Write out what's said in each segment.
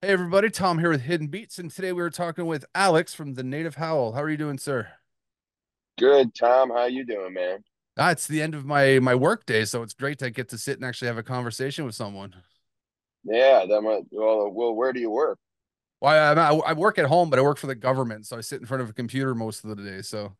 Hey everybody, Tom here with Hidden Beats, and today we were talking with Alex from the Native Howl. How are you doing, sir? Good, Tom. How you doing, man? It's the end of my work day, so it's great to get to sit and actually have a conversation with someone. Yeah, that might. Well, where do you work? Well, I work at home, but I work for the government, so I sit in front of a computer most of the day. So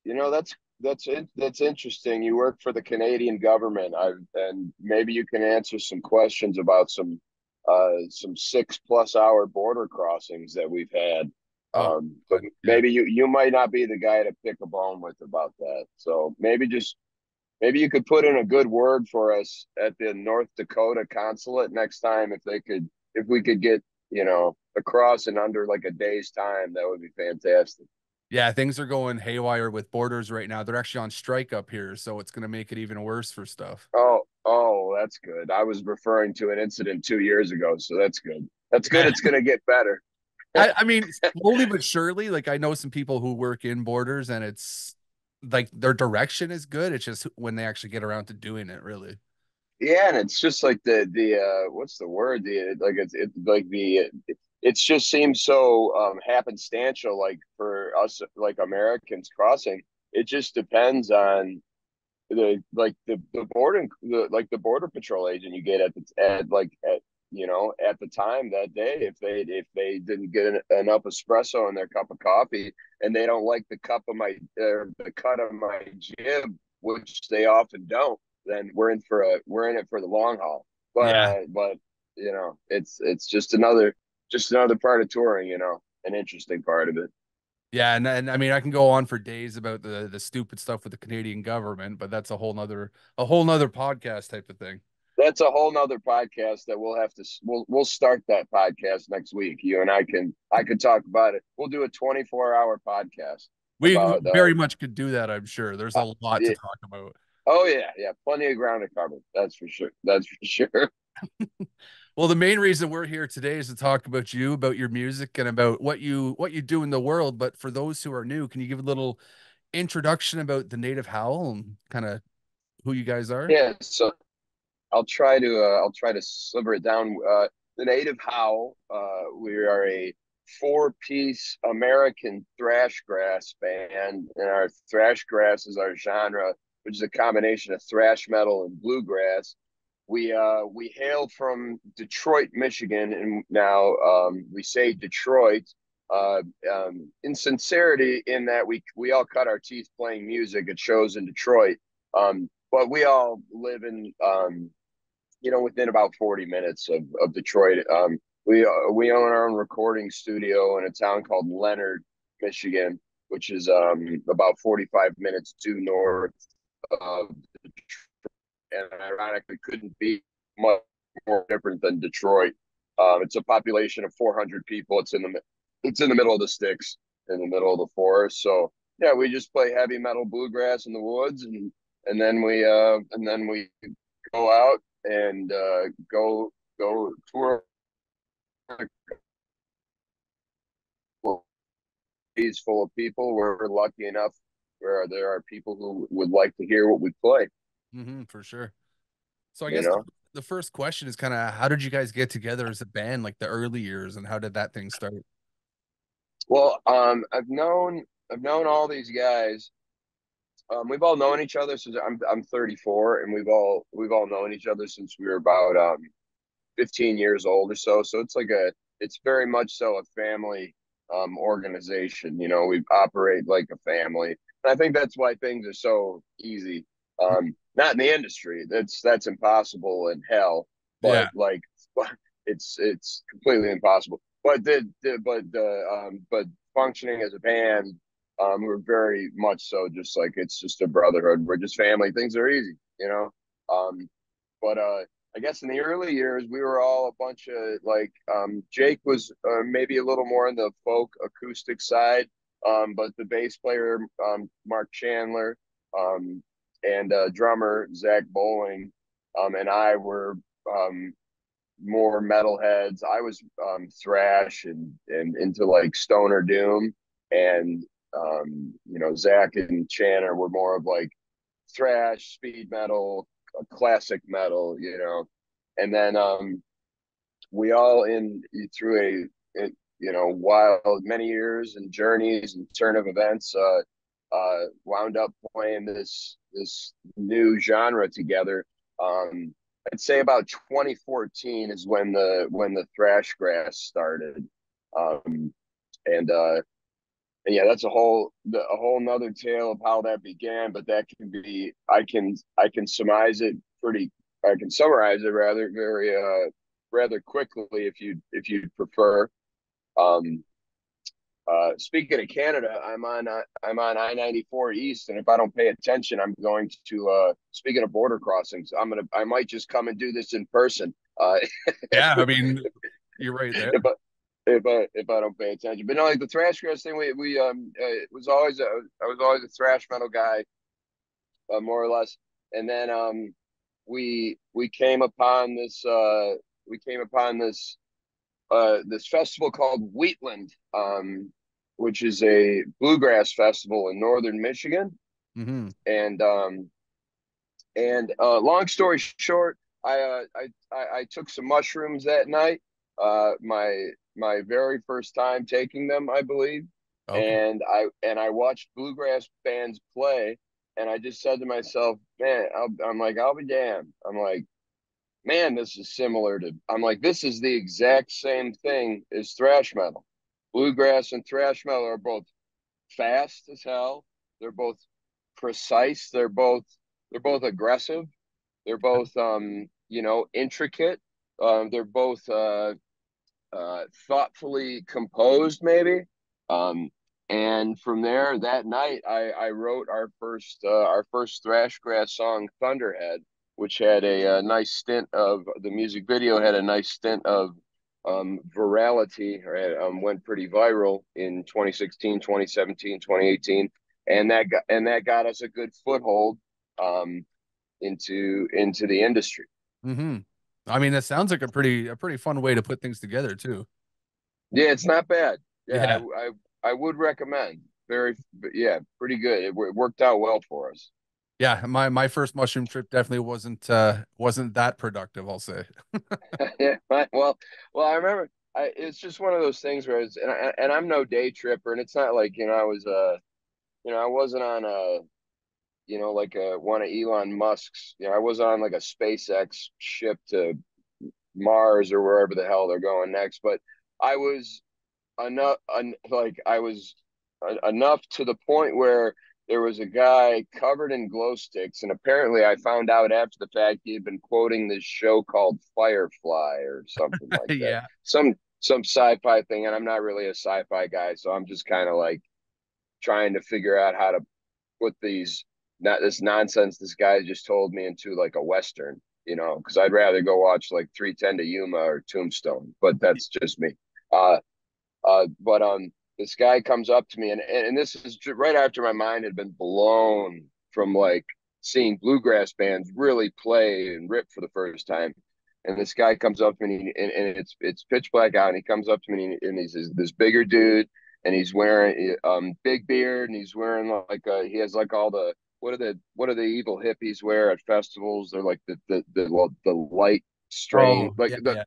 That's interesting. You work for the Canadian government. And maybe you can answer some questions about some 6+ hour border crossings that we've had. oh But God, yeah. maybe you might not be the guy to pick a bone with about that. So maybe you could put in a good word for us at the North Dakota consulate next time if we could get, across in under like a day's time, that would be fantastic. Yeah, things are going haywire with borders right now. They're actually on strike up here, so it's gonna make it even worse for stuff. Oh, that's good. I was referring to an incident 2 years ago, so that's good. That's good. It's going to get better. I mean, slowly but surely, like I know some people who work in borders and it's like their direction is good. It's just when they actually get around to doing it, really. Yeah, and it's just like the what's the word? The like it's like it's just seems so happenstantial, like for us like Americans crossing. It just depends on the border patrol agent you get at the time that day. If they didn't get enough espresso in their cup of coffee, and they don't like the cut of my jib, which they often don't, then we're in it for the long haul. Yeah. But it's just another part of touring, an interesting part of it. Yeah, and I mean I can go on for days about the stupid stuff with the Canadian government, but that's a whole nother podcast type of thing. That's a whole nother podcast that we'll start that podcast next week. You and I could talk about it. We'll do a 24-hour podcast We about very much could do that, I'm sure. There's a lot to yeah, talk about. oh yeah, plenty of ground to cover. That's for sure. That's for sure. Well, the main reason we're here today is to talk about you, about your music, and about what you do in the world. But for those who are new, can you give a little introduction about the Native Howl and kind of who you guys are? Yeah, so I'll try to sliver it down. The Native Howl. We are a four-piece American thrash grass band, and our thrash grass is our genre, which is a combination of thrash metal and bluegrass. We hail from Detroit, Michigan, and now we say Detroit uh, in sincerity, in that we all cut our teeth playing music at shows in Detroit. But we all live within about 40 minutes of Detroit. We own our own recording studio in a town called Leonard, Michigan, which is about 45 minutes due north of Detroit, and ironically couldn't be much more different than Detroit. It's a population of 400 people. It's in the middle of the sticks, in the middle of the forest. So yeah, we just play heavy metal bluegrass in the woods, and then we go out and go tour cities full of people. We're lucky enough where there are people who would like to hear what we play. For sure. So I You guess the, know, the first question is kind of how did you guys get together as a band, like the early years, and how did that thing start? well, I've known all these guys. We've all known each other since I'm 34, and we've all known each other since we were about 15 years old or so. So it's very much so a family organization. We operate like a family. And I think that's why things are so easy. Not in the industry. That's impossible in hell, but Yeah. like it's completely impossible. But functioning as a band, we're very much so just like it's just a brotherhood. We're just family. Things are easy. But I guess in the early years, we were all a bunch of like Jake was maybe a little more on the folk acoustic side, but the bass player Mark Chandler and drummer Zach Bowling and I were more metalheads. I was thrash and into like stoner doom, and Zach and Chandler were more of like thrash, speed metal, classic metal. And then we all in through wild many years and journeys and turn of events, wound up playing this new genre together. um I'd say about 2014 is when the thrash grass started. um and yeah, that's a whole nother tale of how that began. But that can be, I can surmise it pretty, I can summarize it rather very rather quickly if you prefer. Um, Speaking of Canada, I'm on I-94 East, and if I don't pay attention, I'm going to. Speaking of border crossings, I might just come and do this in person. If, Yeah, I mean, you're right there. if if I don't pay attention. But no, like the thrash grass thing, we it was always I was always a thrash metal guy, more or less. And then we came upon this festival called Wheatland, which is a bluegrass festival in northern Michigan. Hmm. And long story short, I took some mushrooms that night. My very first time taking them, I believe, Okay. and I watched bluegrass bands play, and I just said to myself, man, I'm like, I'll be damned. I'm like, man, this is similar to. I'm like, this is the exact same thing as thrash metal. Bluegrass and thrash metal are both fast as hell. They're both precise. They're both aggressive. They're both intricate. They're both thoughtfully composed, maybe. Um, and from there, that night, I wrote our first Thrashgrass song, Thunderhead, which had a nice stint of the music video had a nice stint of virality, or went pretty viral in 2016, 2017, 2018, and that got us a good foothold um, into the industry. Hmm. I mean, that sounds like a pretty fun way to put things together too. Yeah, it's not bad. Yeah, Yeah. I would recommend. Yeah, pretty good. It worked out well for us. Yeah, my first mushroom trip definitely wasn't that productive, I'll say. Yeah, well, I remember. It's just one of those things where I'm no day tripper, and it's not like I wasn't on like one of Elon Musk's. I was on like a SpaceX ship to Mars or wherever the hell they're going next, but I was enough to the point where there was a guy covered in glow sticks, and apparently I found out after the fact he had been quoting this show called Firefly or something like that, Yeah. some sci-fi thing. And I'm not really a sci-fi guy, so I'm just kind of like trying to figure out how to put these not this nonsense this guy just told me into like a western, because I'd rather go watch like 310 to Yuma or Tombstone, but that's just me. uh but this guy comes up to me, and this is right after my mind had been blown from like seeing bluegrass bands really play and rip for the first time. And this guy comes up to me, and it's pitch black out, and he comes up to me, and he's this bigger dude, and he's wearing big beard, and he's wearing like he has like all the what are the evil hippies wear at festivals? They're like the light strain, Oh, like yeah, the yeah.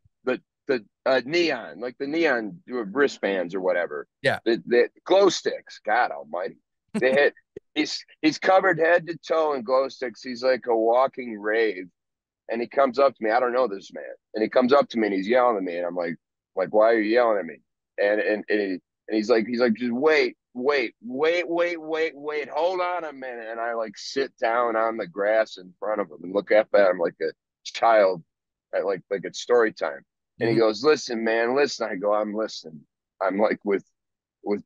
the neon, like the neon wristbands or whatever, Yeah. the glow sticks. God Almighty, they hit. He's covered head to toe in glow sticks. He's like a walking rave, and he comes up to me. I don't know this man, and he comes up to me and he's yelling at me, and I'm like, why are you yelling at me? And he's like, just wait, hold on a minute. And I like sit down on the grass in front of him and look up at him like a child, at like it's story time. And he Hmm. goes, listen, man, listen. I go, I'm listening. I'm like with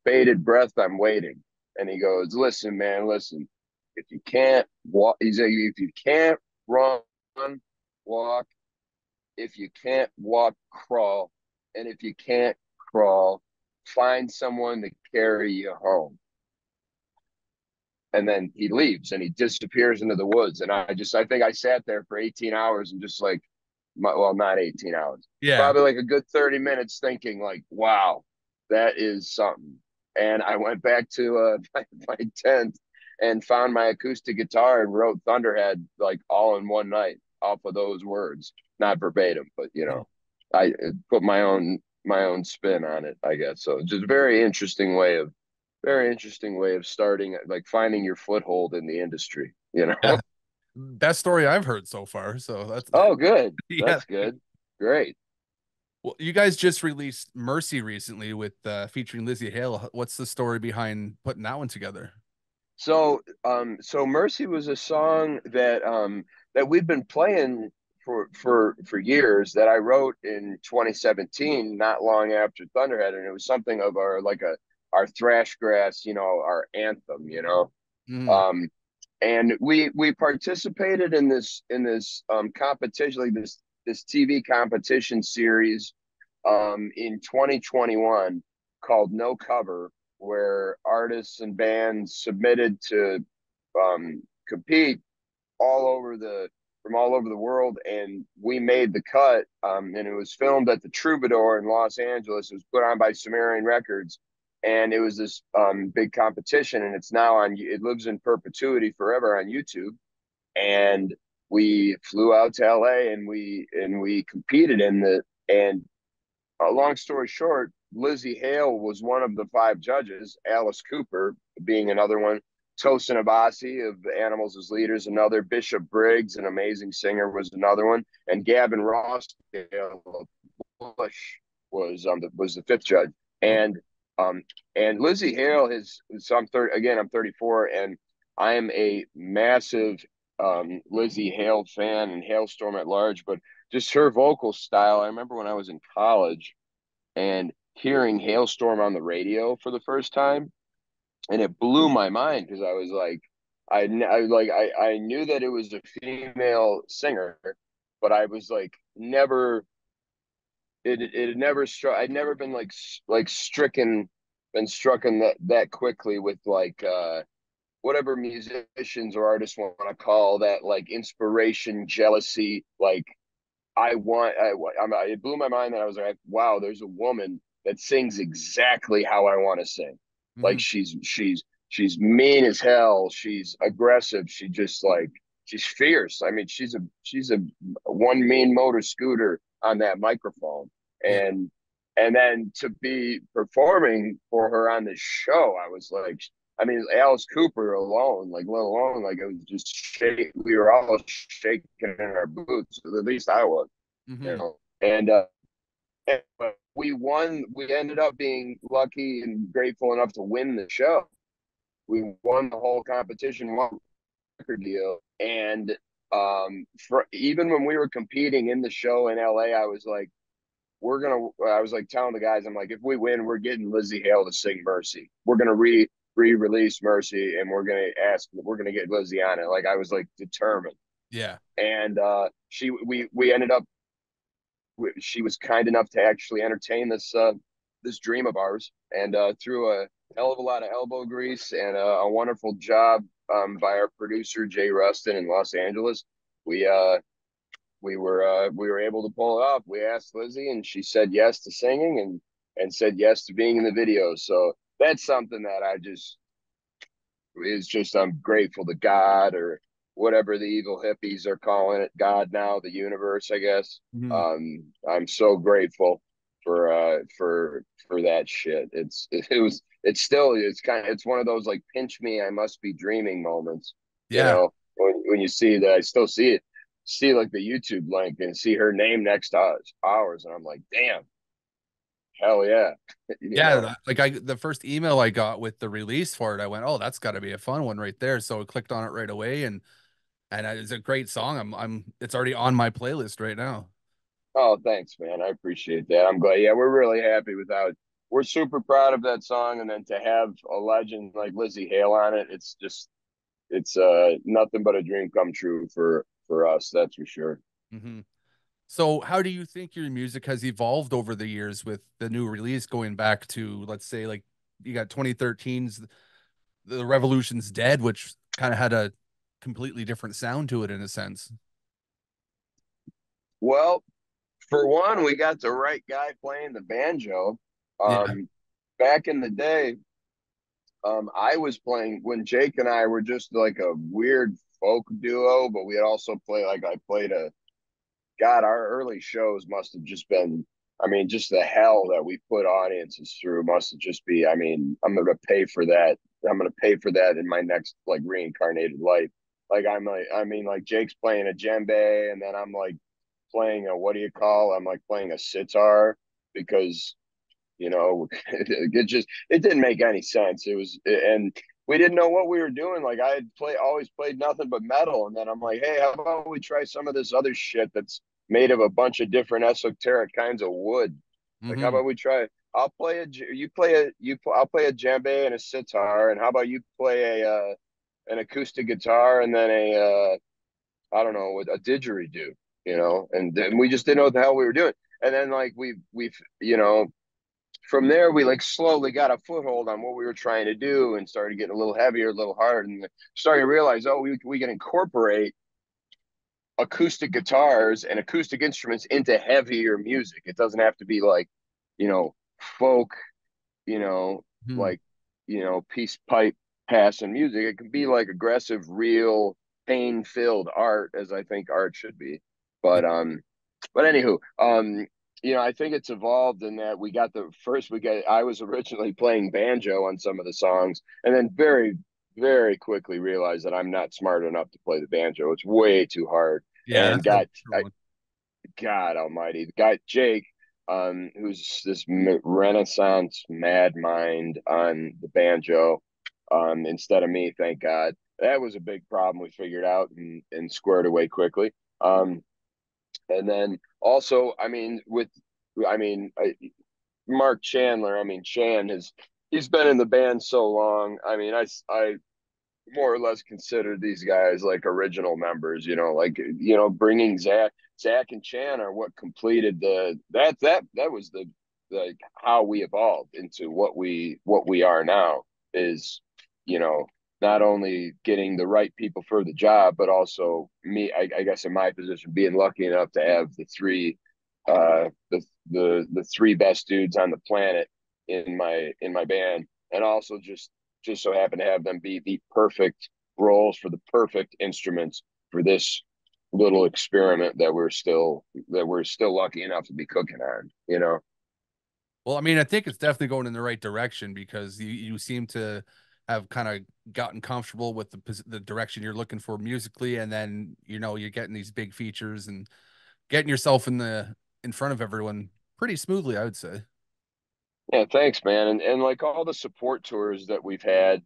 bated breath, I'm waiting. And he goes, listen, man, listen. If you can't walk, he's like, if you can't run, walk. If you can't walk, crawl. And if you can't crawl, find someone to carry you home. And then he leaves and he disappears into the woods. And I think I sat there for 18 hours and just like, well, not 18 hours, Yeah. probably like a good 30 minutes thinking like, wow, that is something. And I went back to my tent and found my acoustic guitar and wrote Thunderhead like all in one night off of those words, not verbatim, but. I put my own spin on it, I guess. So just very interesting way of starting, like finding your foothold in the industry, you know? Yeah, best story I've heard so far. So that's Oh, good. yeah. That's good. Great. Well, you guys just released Mercy recently with featuring Lizzie Hale. What's the story behind putting that one together? So Mercy was a song that we've been playing for years that I wrote in 2017, not long after Thunderhead, and it was something of our thrash grass, our anthem, Mm, Um, and we participated in this competition, like this TV competition series in 2021 called No Cover, where artists and bands submitted to compete all over the from all over the world, and we made the cut. And it was filmed at the Troubadour in Los Angeles. It was put on by Sumerian Records, and it was this big competition. And it's now on. It lives in perpetuity forever on YouTube. And we flew out to LA and we competed in the and long story short, Lizzie Hale was one of the five judges, Alice Cooper being another one, Tosin Abasi of Animals as Leaders, another, Bishop Briggs, an amazing singer, was another one, and Gavin Rossdale of Bush was the fifth judge. oh, Um, and Lizzie Hale is, so I'm 34, and I am a massive Lizzie Hale fan and Hailstorm at large, but just her vocal style. I remember when I was in college and hearing Hailstorm on the radio for the first time, and it blew my mind because I was like, I knew that it was a female singer, but I was like never it had never struck. I'd never been like stricken been struck in that quickly with whatever musicians or artists want to call that, like inspiration, jealousy, like it blew my mind that I was like, wow, there's a woman that sings exactly how I want to sing. Like mhm. she's mean as hell. She's aggressive. She's fierce. I mean, she's a one mean motor scooter on that microphone. Yeah, And then to be performing for her on this show, I was like, I mean, Alice Cooper alone, like let alone like it was just shake. We were all shaking in our boots. At least I was, hmm, And but we won. We ended up being lucky and grateful enough to win the show. We won the whole competition, won the record deal, and for even when we were competing in the show in LA, I was like, I was like telling the guys, I'm like, if we win, we're getting Lizzie Hale to sing Mercy. We're gonna re-release Mercy, and we're gonna get Lizzie on it. Like I was like determined. yeah, And we ended up, she was kind enough to actually entertain this dream of ours, and through a hell of a lot of elbow grease and a wonderful job by our producer Jay Rustin in Los Angeles, we we were able to pull it off. We asked Lizzie, and she said yes to singing and said yes to being in the video. So that's something that I just is just I'm grateful to God, or whatever the evil hippies are calling it, God now, the universe, I guess. mhm. I'm so grateful for that shit. It's one of those like pinch me, I must be dreaming moments, Yeah, when you see that. I still see like the YouTube link and see her name next to ours, and I'm like, damn, hell yeah, you know. yeah. Like the first email I got with the release for it, I went, "Oh, that's got to be a fun one right there." So I clicked on it right away, and it's a great song. It's already on my playlist right now. Oh, thanks, man. I appreciate that. I'm glad. Yeah, we're really happy with how we're super proud of that song, and then to have a legend like Lizzie Hale on it, it's nothing but a dream come true for us. That's for sure. Hmm. So, how do you think your music has evolved over the years with the new release going back to, let's say, like you got 2013's The Revolution's Dead, which kind of had a completely different sound to it in a sense. Well, for one, we got the right guy playing the banjo. Yeah. Um, Back in the day, I was playing when Jake and I were just like a weird folk duo, but we had also play like I played God, our early shows must have just been, I mean, just the hell that we put audiences through must have just be, I mean, I'm going to pay for that. I'm going to pay for that in my next like reincarnated life. Like I'm like, I mean, like Jake's playing a djembe and then I'm like playing a, what do you call? I'm like playing a sitar because it didn't make any sense. It was, and we didn't know what we were doing. Like I had always played nothing but metal, and then I'm like, hey, how about we try some of this other shit that's made of a bunch of different esoteric kinds of wood? Like how Mm-hmm. about we try? I'll play a you play a you I'll play a djembe and a sitar, and how about you play a an acoustic guitar and then a I don't know, a didgeridoo, and then we just didn't know what the hell we were doing. And then like we've from there we like slowly got a foothold on what we were trying to do and started getting a little heavier, a little harder, and starting to realize, oh, we can incorporate acoustic guitars and acoustic instruments into heavier music. It doesn't have to be like, folk, you know, Hmm. like, peace pipe passing music. It can be like aggressive, real, pain filled art, as I think art should be. Yeah. But anywho, I think it's evolved in that I was originally playing banjo on some of the songs, and then very, very quickly realized that I'm not smart enough to play the banjo. It's way too hard. Yeah, And that's a true one. God Almighty, the guy Jake, who's this Renaissance mad mind on the banjo, instead of me, thank God. That was a big problem we figured out and squared away quickly. And then also, I mean, Mark Chandler. I mean, he's been in the band so long. I mean, I more or less consider these guys like original members. Like bringing Zach and Chan are what completed that was the like how we evolved into what we are now is you know not only getting the right people for the job, but also me. I guess in my position, being lucky enough to have the three best dudes on the planet in my band, and also just so happen to have them be the perfect roles for the perfect instruments for this little experiment that we're still lucky enough to be cooking on. Well, I mean, I think it's definitely going in the right direction because you seem to have kind of gotten comfortable with the direction you're looking for musically, and then you're getting these big features and getting yourself in front of everyone pretty smoothly, I would say. Yeah, thanks, man. And like all the support tours that we've had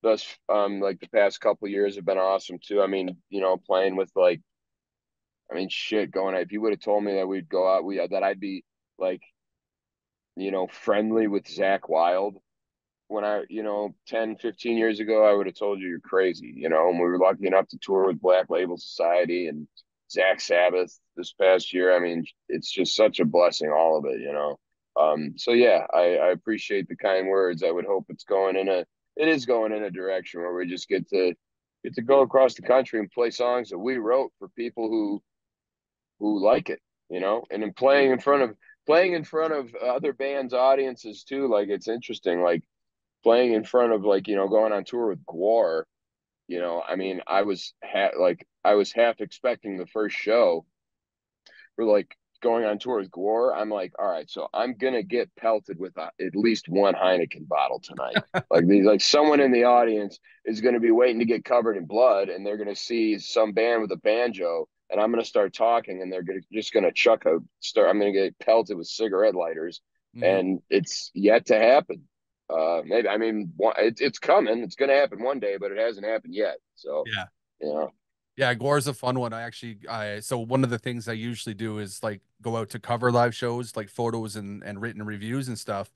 thus like the past couple of years have been awesome too. I mean, playing with like shit going. If you would have told me that we'd go out, that I'd be like, friendly with Zach Wild when 10, 15 years ago, I would have told you you're crazy, and we were lucky enough to tour with Black Label Society and Zach Sabbath this past year. I mean, it's just such a blessing, all of it. So yeah, I appreciate the kind words. I would hope it is going in a direction where we just get to go across the country and play songs that we wrote for people who like it, and then playing in front of other bands' audiences too. Like it's interesting, like playing in front of like going on tour with Gwar. I mean, I was half expecting the first show for like going on tour with Gwar. I'm like, all right, so I'm gonna get pelted with at least one Heineken bottle tonight. Like someone in the audience is gonna be waiting to get covered in blood, and they're gonna see some band with a banjo, and I'm gonna start talking, and just gonna chuck a start. I'm gonna get pelted with cigarette lighters, Hmm. and it's yet to happen. Maybe I mean it's coming. It's gonna happen one day, but it hasn't happened yet. So Yeah. you know, Yeah, Gore's a fun one. I so one of the things I usually do is like go out to cover live shows, like photos and written reviews and stuff.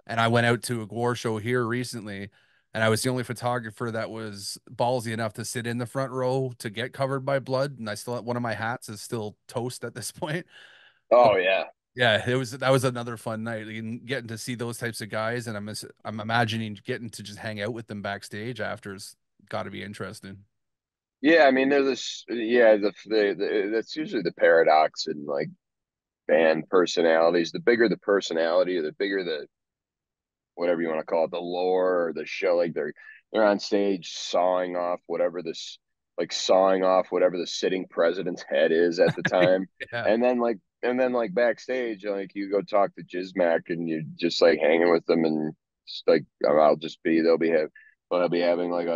And I went out to a Gore show here recently, and I was the only photographer that was ballsy enough to sit in the front row to get covered by blood. And I still one of my hats is still toast at this point. But oh yeah. yeah, that was another fun night and getting to see those types of guys, and I'm imagining getting to just hang out with them backstage after has got to be interesting. Yeah, I mean, there's this. Yeah, that's usually the paradox in like band personalities. The bigger the personality, the bigger the whatever you want to call it, the lore or the show. Like they're on stage sawing off whatever this. like sawing off whatever the sitting president's head is at the time. Yeah. And then backstage, like you go talk to Jizmac and you're just like hanging with them and just like I'll just be they'll be having like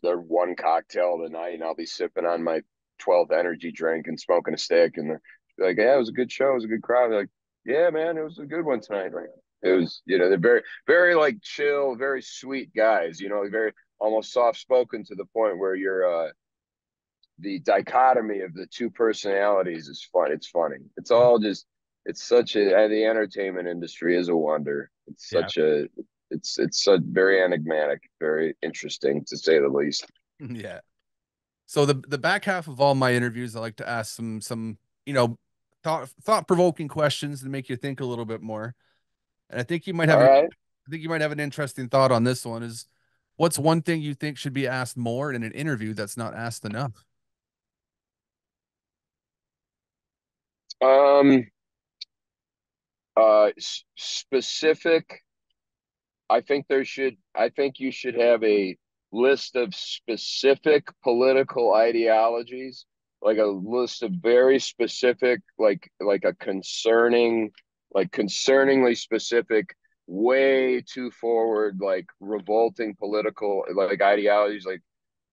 their one cocktail of the night and I'll be sipping on my 12th energy drink and smoking a stick and they're like, yeah, it was a good show, it was a good crowd. They're like, yeah, man, it was a good one tonight. Like it was, they're very like chill, very sweet guys, very almost soft spoken to the point where you're the dichotomy of the two personalities is fun. It's funny. It's all just it's such a the entertainment industry is a wonder. Yeah. It's so very enigmatic, very interesting to say the least. Yeah. So the back half of all my interviews, I like to ask some you know thought provoking questions to make you think a little bit more. And All right. I think you might have an interesting thought on this one. Is what's one thing you think should be asked more in an interview that's not asked enough? Um specific I think you should have a list of specific political ideologies, like a list of very specific, like a concerningly specific, way too forward, like revolting political like ideologies. Like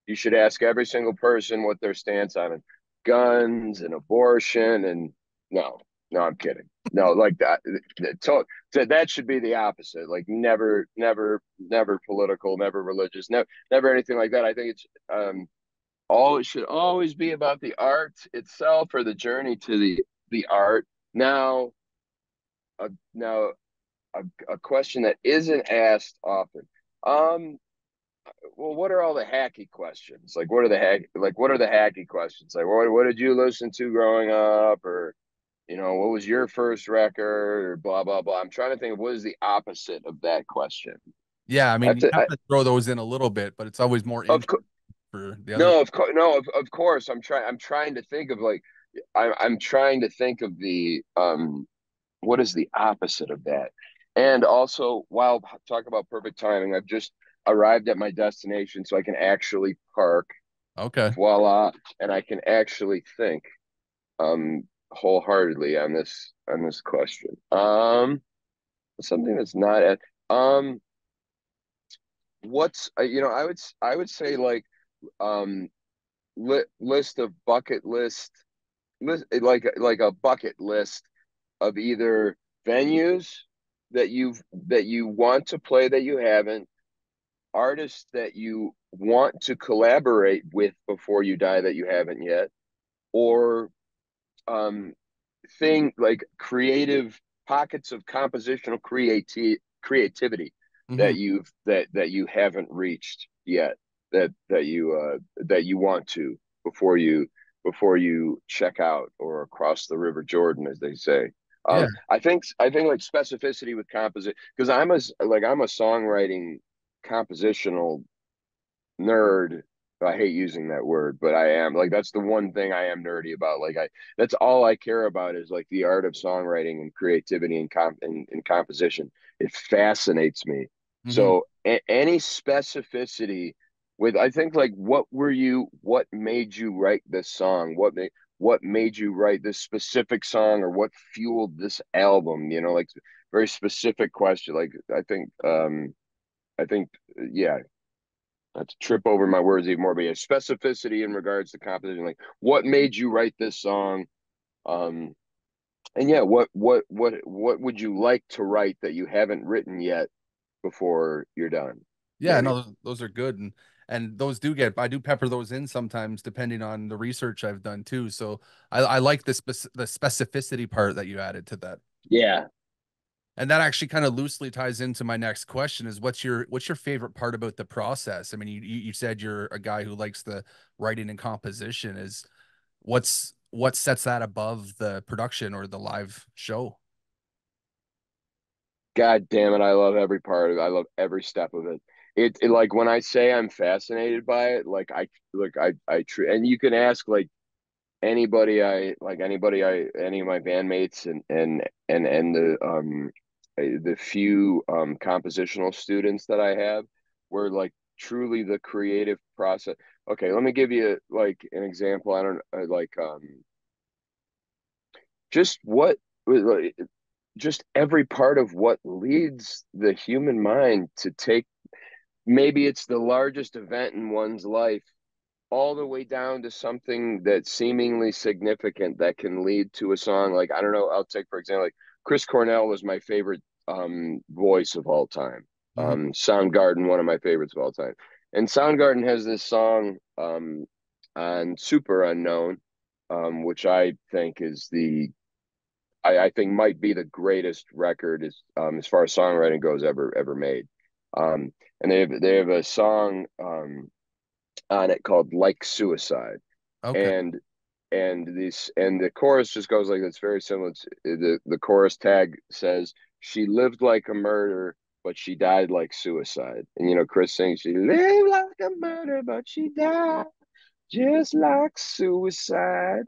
you should ask every single person what their stance on guns and abortion and no, no, I'm kidding. No, like that should be the opposite. Like never political, never religious, never anything like that. I think it's all it should always be about the art itself or the journey to the art. Now, now a question that isn't asked often. Um, well, what are all the hacky questions? Like, what are the hacky questions? Like, what did you listen to growing up, or what was your first record, or blah blah blah. I'm trying to think of what is the opposite of that question. Yeah, I I mean, have you to. have to throw those in a little bit, but it's always more Of interesting for the other. no, of course, no, of course. I'm trying to think of like, I'm trying to think of the what is the opposite of that? And also, while talking about perfect timing, I've just arrived at my destination, so I can actually park. Okay. Voila, and I can actually think wholeheartedly on this question. Something that's not at what's I would say like um list of bucket list like a bucket list of either venues that you want to play that you haven't, artists that you want to collaborate with before you die that you haven't yet, or um thing like creative pockets of compositional creativity Hmm. that you haven't reached yet, that you want to before you check out or cross the river Jordan, as they say. Yeah. I think like specificity with composition, because I'm a songwriting compositional nerd. I hate using that word, but I am like that's the one thing I am nerdy about. Like I that's all I care about is like the art of songwriting and creativity and composition. It fascinates me. Hmm. So any specificity with I think like what made you write this song? What made you write this specific song, or what fueled this album? Like very specific question. Like I think yeah, not to trip over my words even more, but yeah, specificity in regards to composition. Like, what made you write this song? Um, and yeah, what would you like to write that you haven't written yet before you're done? Yeah, Maybe. no, those are good, and those do get I do pepper those in sometimes depending on the research I've done too. So I like the specificity part that you added to that. Yeah. And that actually kind of loosely ties into my next question is what's your favorite part about the process? I mean, you said you're a guy who likes the writing and composition. Is what sets that above the production or the live show? God damn it, I love every part of it. I love every step of it. It like when I say I'm fascinated by it, like and you can ask like any of my bandmates and the few compositional students that I have, where like truly the creative process okay, let me give you like an example. I don't like just what like, just every part of what leads the human mind to take, maybe it's the largest event in one's life, all the way down to something that's seemingly significant that can lead to a song. Like, I don't know, I'll take for example, like Chris Cornell was my favorite voice of all time. Hmm. Soundgarden, one of my favorites of all time. And Soundgarden has this song on Super Unknown, which I think is I think might be the greatest record as far as songwriting goes ever made. And they have a song on it called "Like Suicide," Okay. and the chorus just goes like it's very similar. The chorus tag says she lived like a murder, but she died like suicide. And Chris sings she lived like a murder, but she died just like suicide.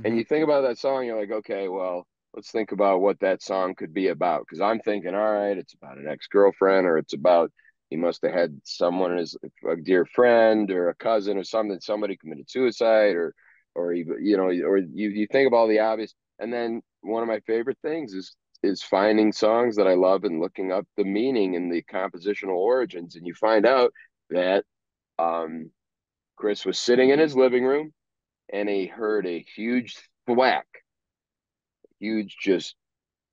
And Hmm. you think about that song, you're like, okay, well, let's think about what that song could be about. Because I'm thinking, all right, it's about an ex-girlfriend, or it's about he must have had someone as a dear friend or a cousin or something, somebody committed suicide, or even or you think of all the obvious. And then one of my favorite things is finding songs that I love and looking up the meaning and the compositional origins, and you find out that um Chris was sitting in his living room and he heard a huge thwack, huge, just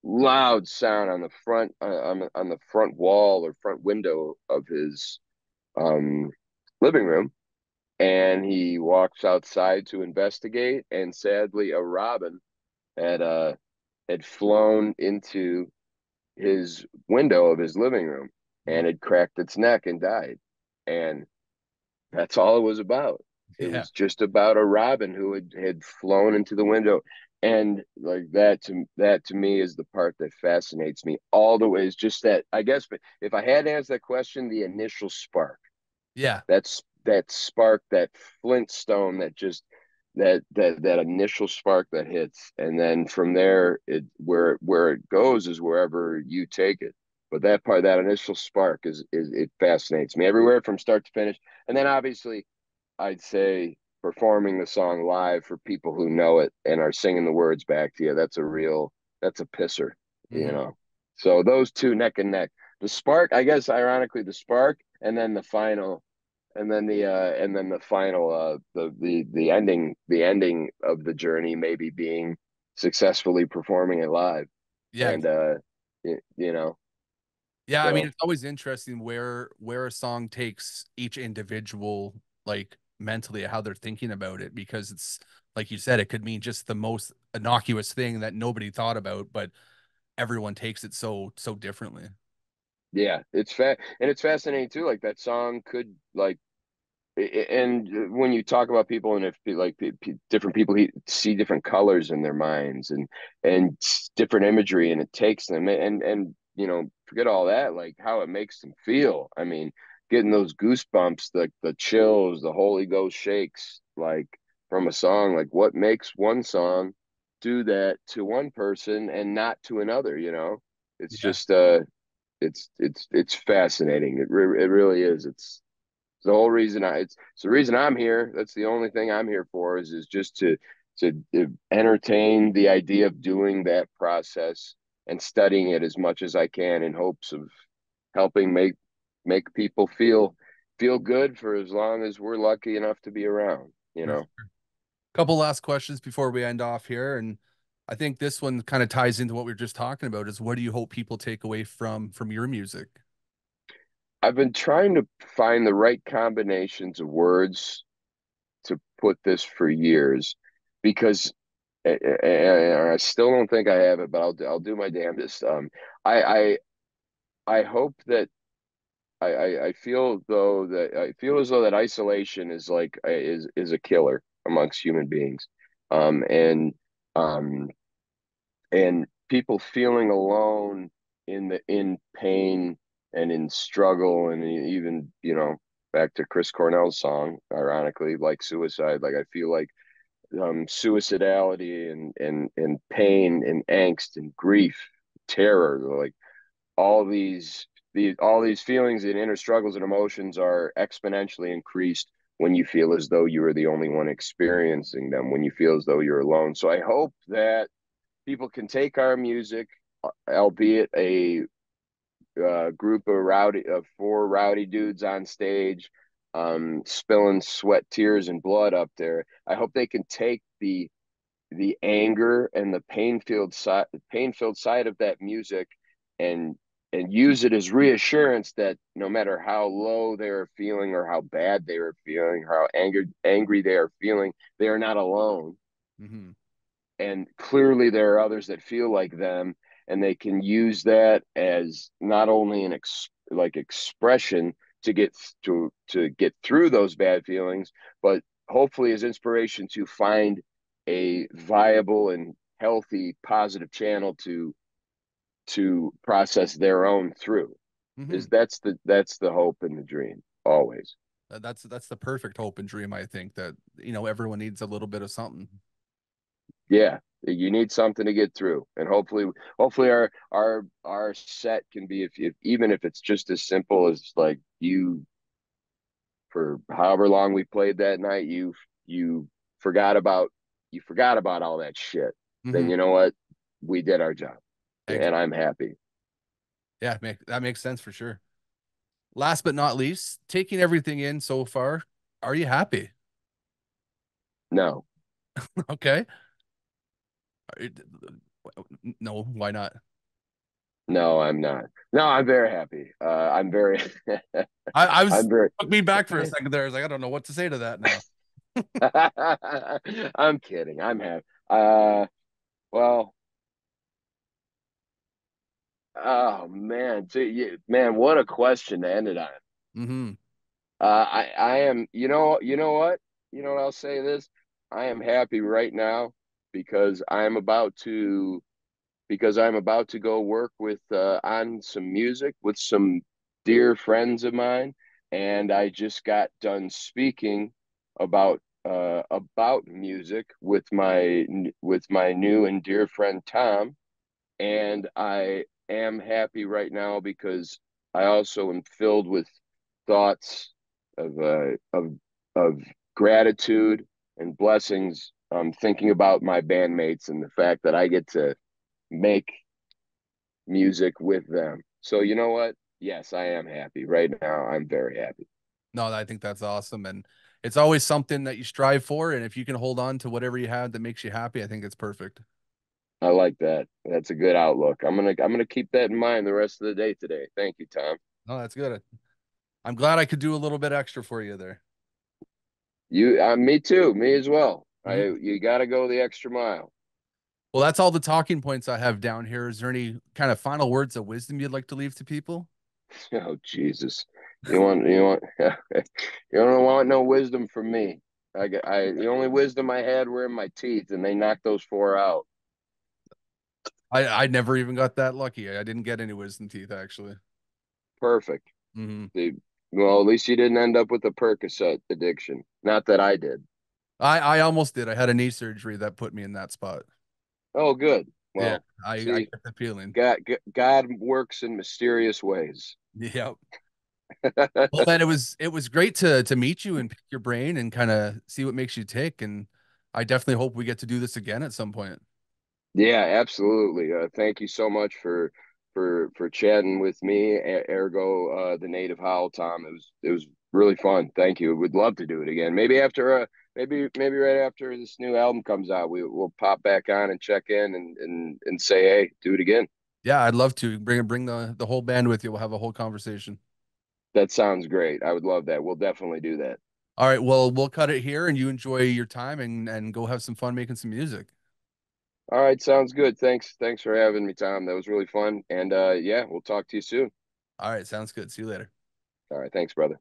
loud sound on the front on the front wall or front window of his um, living room. And he walks outside to investigate, and sadly, a robin had flown into his window of his living room Hmm. and had cracked its neck and died. And that's all it was about. It Yeah. was just about a robin who had flown into the window. And like that to me is the part that fascinates me all the way. Is just that, I guess, but if I had to answer that question, the initial spark. Yeah. That spark, that flintstone, that just that initial spark that hits, and then from there, where it goes is wherever you take it. But that part, that initial spark, is it fascinates me everywhere from start to finish. And then obviously, I'd say performing the song live for people who know it and are singing the words back to you. That's a pisser, you Hmm. know. So those two neck and neck. The spark, I guess, ironically, the spark, and then the final and then the final the ending of the journey maybe being successfully performing it live. Yeah. And you know, Yeah, I mean, so it's always interesting where a song takes each individual, like mentally, how they're thinking about it, because it's like you said, it could mean just the most innocuous thing that nobody thought about, but everyone takes it so differently. yeah, and it's fascinating too, like that song could like and when you talk about people, and if like different people see different colors in their minds, and different imagery, and it takes them, and forget all that, like how it makes them feel. I mean, getting those goosebumps, the chills, the holy ghost shakes, like from a song, like what makes one song do that to one person and not to another, it's Yeah, just it's fascinating. It really is. It's the whole reason it's the reason I'm here. That's the only thing I'm here for is just to entertain the idea of doing that process and studying it as much as I can in hopes of helping make people feel good for as long as we're lucky enough to be around, you for know. sure. Couple last questions before we end off here, and I think this one kind of ties into what we were just talking about. Is what do you hope people take away from your music? I've been trying to find the right combinations of words to put this for years because and I still don't think I have it, but I'll do my damnedest. I I hope that I feel though that I feel as though that isolation is like is a killer amongst human beings, and um and people feeling alone in pain and in struggle, and even back to Chris Cornell's song, ironically, like suicide. Like I feel like suicidality and pain and angst and grief, terror, like all these feelings and inner struggles and emotions are exponentially increased when you feel as though you are the only one experiencing them, when you feel as though you're alone. So I hope that people can take our music, albeit a group of four rowdy dudes on stage, spilling sweat, tears, and blood up there. I hope they can take the anger and the pain filled side of that music and use it as reassurance that no matter how low they are feeling or how bad they are feeling or how angry they are feeling, they are not alone. Hmm. And clearly there are others that feel like them, and they can use that as not only an expression to get through those bad feelings, but hopefully as inspiration to find a viable and healthy positive channel to process their own through. Hmm. Is that's the hope and the dream always. That's the perfect hope and dream. I think that everyone needs a little bit of something. Yeah, you need something to get through, and hopefully our set can be, if even if it's just as simple as like you, for however long we played that night, you forgot about you forgot about all that shit. Then Hmm. you know what, we did our job, and Exactly. I'm happy. Yeah, that makes sense for sure. Last but not least, taking everything in so far, are you happy? No, Okay. No, why not? no, I'm not. No, I'm very happy. I'm very, I was I'm very. took me back for a second there. I was like, I don't know what to say to that now. I'm kidding. I'm happy. Well, oh man, man, what a question to end it on. Hmm. I am, you know what I'll say this. I am happy right now because I'm about to go work with on some music with some dear friends of mine, and I just got done speaking about music with my new and dear friend Tom, and I am happy right now because I also am filled with thoughts of gratitude and blessings. Thinking about my bandmates and the fact that I get to make music with them. So you know what? Yes, I am happy right now. I'm very happy. No, I think that's awesome. And it's always something that you strive for. And if you can hold on to whatever you have that makes you happy, I think it's perfect. I like that. That's a good outlook. I'm gonna keep that in mind the rest of the day today. Thank you, Tom. No, that's good. I'm glad I could do a little bit extra for you there. Me too. Me as well. Mhm. You got to go the extra mile. Well, that's all the talking points I have down here. Is there any kind of final words of wisdom you'd like to leave to people? Oh Jesus, you want you don't want no wisdom from me. The only wisdom I had were in my teeth, and they knocked those four out. I never even got that lucky. I didn't get any wisdom teeth actually. Perfect. Hmm. The, well, at least you didn't end up with a Percocet addiction. Not that I did. I almost did. I had a knee surgery that put me in that spot. Oh, good. Yeah, Well, I see, get the feeling. God works in mysterious ways. Yeah. Well, then it was great to meet you and pick your brain and kind of see what makes you tick. And I definitely hope we get to do this again at some point. Yeah, absolutely. Thank you so much for chatting with me. Ergo, the Native Howl, Tom. It was really fun. Thank you. We'd love to do it again. Maybe right after this new album comes out, we'll pop back on and check in and say, hey, do it again. Yeah, I'd love to bring the whole band with you. We'll have a whole conversation. That sounds great. I would love that. We'll definitely do that. All right, well, we'll cut it here and you enjoy your time and go have some fun making some music. All right, sounds good. Thanks for having me, Tom. That was really fun. And yeah, we'll talk to you soon. All right, sounds good. See you later. All right, thanks, brother.